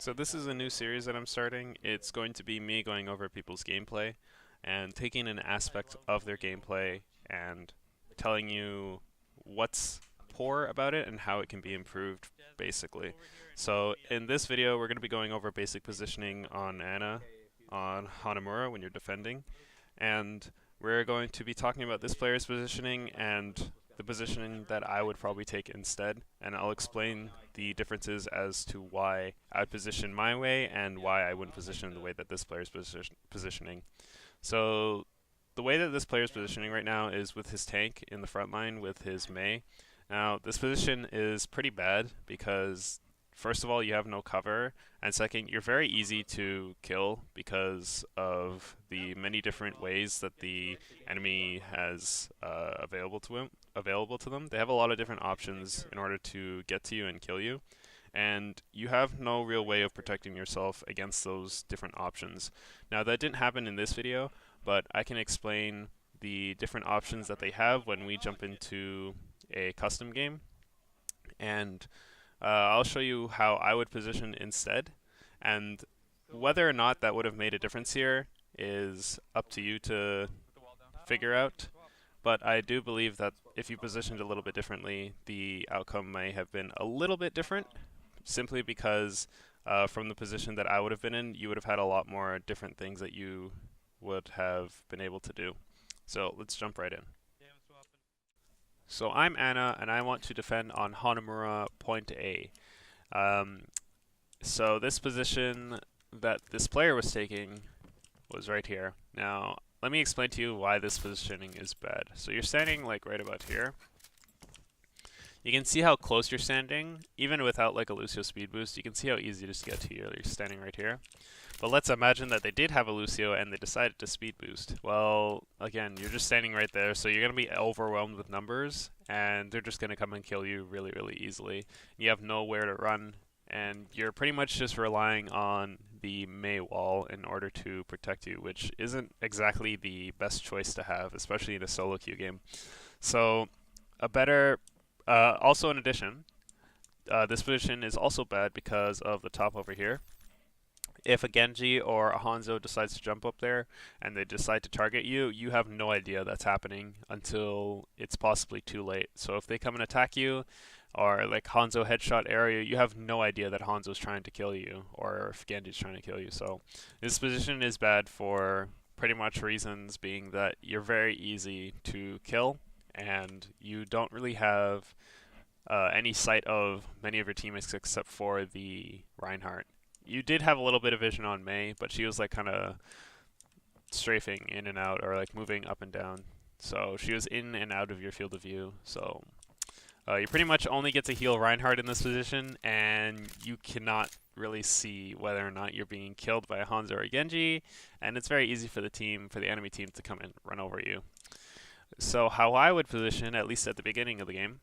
So this is a new series that I'm starting. It's going to be me going over people's gameplay and taking an aspect of their gameplay and telling you what's poor about it and how it can be improved, basically. So in this video, we're going to be going over basic positioning on Ana, on Hanamura when you're defending, and we're going to be talking about this player's positioning and the positioning that I would probably take instead, and I'll explain the differences as to why I would position my way and why I wouldn't position the way that this player's positioning. So the way that this player's positioning right now is with his tank in the front line with his Mei. Now this position is pretty bad because first of all you have no cover, and second you're very easy to kill because of the many different ways that the enemy has available to them. They have a lot of different options in order to get to you and kill you, and you have no real way of protecting yourself against those different options. Now that didn't happen in this video, but I can explain the different options that they have when we jump into a custom game, and I'll show you how I would position instead, and whether or not that would have made a difference here is up to you to figure out. But I do believe that if you positioned a little bit differently, the outcome may have been a little bit different, simply because from the position that I would have been in, you would have had a lot more different things that you would have been able to do. So let's jump right in. So I'm Anna, and I want to defend on Hanamura point A. So this position that this player was taking was right here. Now, let me explain to you why this positioning is bad. So you're standing like right about here. You can see how close you're standing, even without like a Lucio speed boost. You can see how easy it is to get to you. You're standing right here. But let's imagine that they did have a Lucio and they decided to speed boost. Well, again, you're just standing right there, so you're going to be overwhelmed with numbers, and they're just going to come and kill you really, really easily. You have nowhere to run, and you're pretty much just relying on the Mei wall in order to protect you, which isn't exactly the best choice to have, especially in a solo queue game. So a better, also in addition, this position is also bad because of the top over here. If a Genji or a Hanzo decides to jump up there and they decide to target you, you have no idea that's happening until it's possibly too late. So if they come and attack you, or like Hanzo headshot area, you have no idea that Hanzo's trying to kill you, or if Genji's trying to kill you. So this position is bad for pretty much reasons being that you're very easy to kill, and you don't really have any sight of many of your teammates except for the Reinhardt. You did have a little bit of vision on Mei, but she was like kind of strafing in and out, or like moving up and down. So she was in and out of your field of view. So you pretty much only get to heal Reinhardt in this position, and you cannot really see whether or not you're being killed by a Hanzo or a Genji, and it's very easy for the enemy team to come and run over you. So how I would position, at least at the beginning of the game,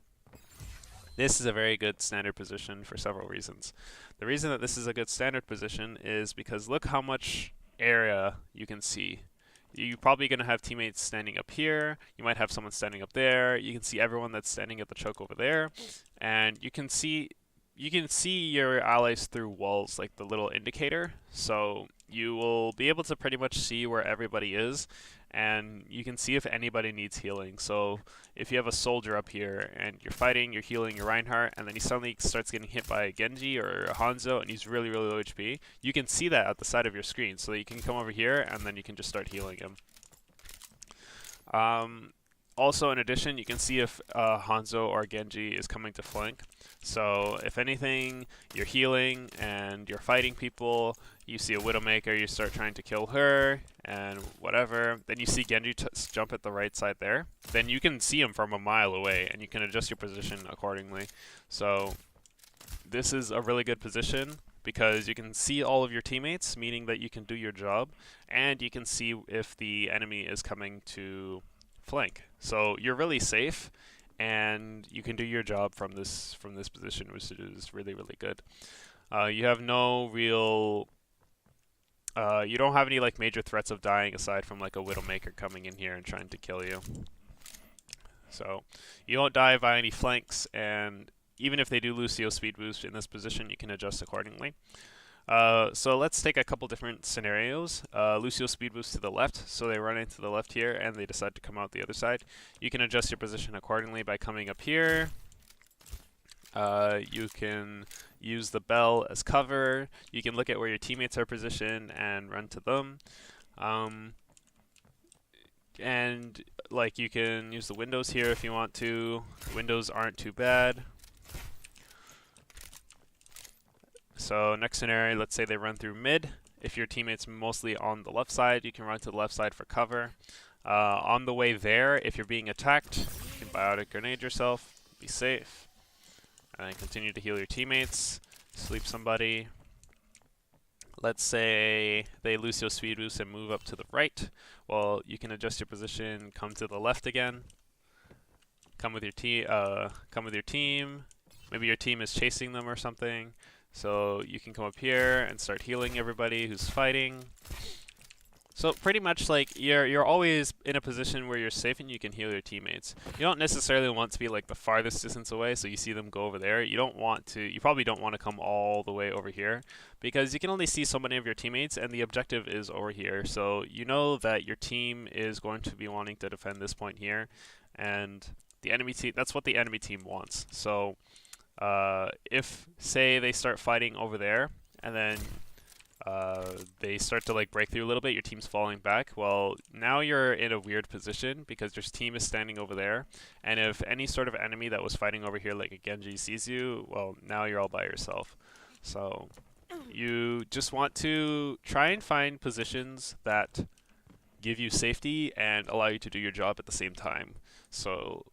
this is a very good standard position for several reasons. The reason that this is a good standard position is because look how much area you can see. You're probably going to have teammates standing up here. You might have someone standing up there. You can see everyone that's standing at the choke over there, and you can see your allies through walls, like the little indicator. So you will be able to pretty much see where everybody is, and you can see if anybody needs healing. So if you have a soldier up here and you're fighting, you're healing your Reinhardt, and then he suddenly starts getting hit by a Genji or a Hanzo and he's really, really low HP, you can see that at the side of your screen. So that you can come over here and then you can just start healing him. Also, in addition, you can see if Hanzo or Genji is coming to flank. So if anything, you're healing and you're fighting people, you see a Widowmaker, you start trying to kill her, and whatever. Then you see Genji jump at the right side there. Then you can see him from a mile away, and you can adjust your position accordingly. So this is a really good position because you can see all of your teammates, meaning that you can do your job, and you can see if the enemy is coming to flank. So you're really safe, and you can do your job from this position, which is really, really good. You have no real you don't have any like major threats of dying aside from like a Widowmaker coming in here and trying to kill you. So you won't die via any flanks, and even if they do Lucio speed boost in this position, you can adjust accordingly. So let's take a couple different scenarios. Lucio speed boost to the left, so they run into the left here and they decide to come out the other side. You can adjust your position accordingly by coming up here. You can use the bell as cover. You can look at where your teammates are positioned and run to them. And like you can use the windows here if you want to. Windows aren't too bad. So next scenario, let's say they run through mid. If your teammate's mostly on the left side, you can run to the left side for cover. On the way there, if you're being attacked, you can biotic grenade yourself, be safe, and continue to heal your teammates, sleep somebody. Let's say they Lucio speed boost and move up to the right. Well, you can adjust your position, come to the left again, come with your team. Maybe your team is chasing them or something. So you can come up here and start healing everybody who's fighting. So pretty much like you're always in a position where you're safe and you can heal your teammates. You don't necessarily want to be like the farthest distance away, so you see them go over there. You probably don't want to come all the way over here because you can only see so many of your teammates and the objective is over here. So you know that your team is going to be wanting to defend this point here, and the enemy team, that's what the enemy team wants. So if say they start fighting over there and then they start to like break through a little bit, your team's falling back, well, now you're in a weird position because your team is standing over there, and if any sort of enemy that was fighting over here like a Genji sees you, well, now you're all by yourself. So you just want to try and find positions that give you safety and allow you to do your job at the same time. So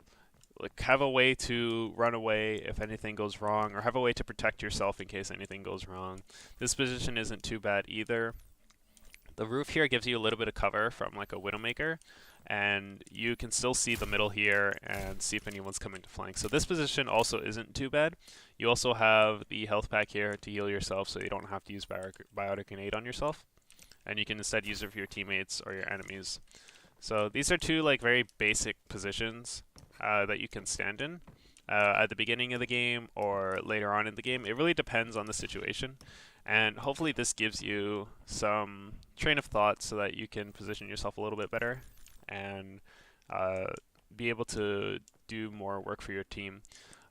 like have a way to run away if anything goes wrong, or have a way to protect yourself in case anything goes wrong. This position isn't too bad either. The roof here gives you a little bit of cover from like a Widowmaker, and you can still see the middle here and see if anyone's coming to flank. So this position also isn't too bad. You also have the health pack here to heal yourself, so you don't have to use biotic grenade on yourself, and you can instead use it for your teammates or your enemies. So these are two like very basic positions that you can stand in at the beginning of the game or later on in the game. It really depends on the situation, and hopefully this gives you some train of thought so that you can position yourself a little bit better and be able to do more work for your team.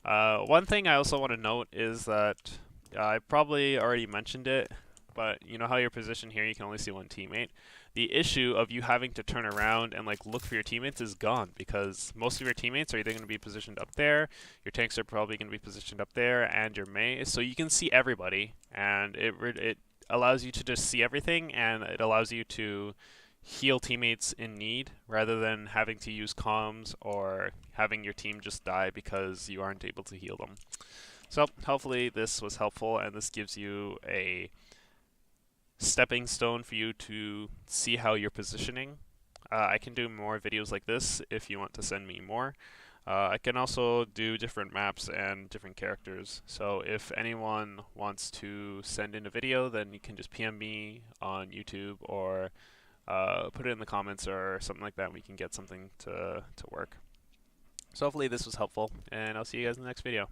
One thing I also want to note is that I probably already mentioned it, but you know how your position here, you can only see one teammate. The issue of you having to turn around and like look for your teammates is gone because most of your teammates are either going to be positioned up there, your tanks are probably going to be positioned up there, and your Mei, so you can see everybody, and it allows you to just see everything, and it allows you to heal teammates in need rather than having to use comms or having your team just die because you aren't able to heal them. So hopefully this was helpful, and this gives you a stepping stone for you to see how you're positioning. I can do more videos like this if you want to send me more. I can also do different maps and different characters. So if anyone wants to send in a video, then you can just PM me on YouTube or put it in the comments or something like that. We can get something to work. So hopefully this was helpful, and I'll see you guys in the next video.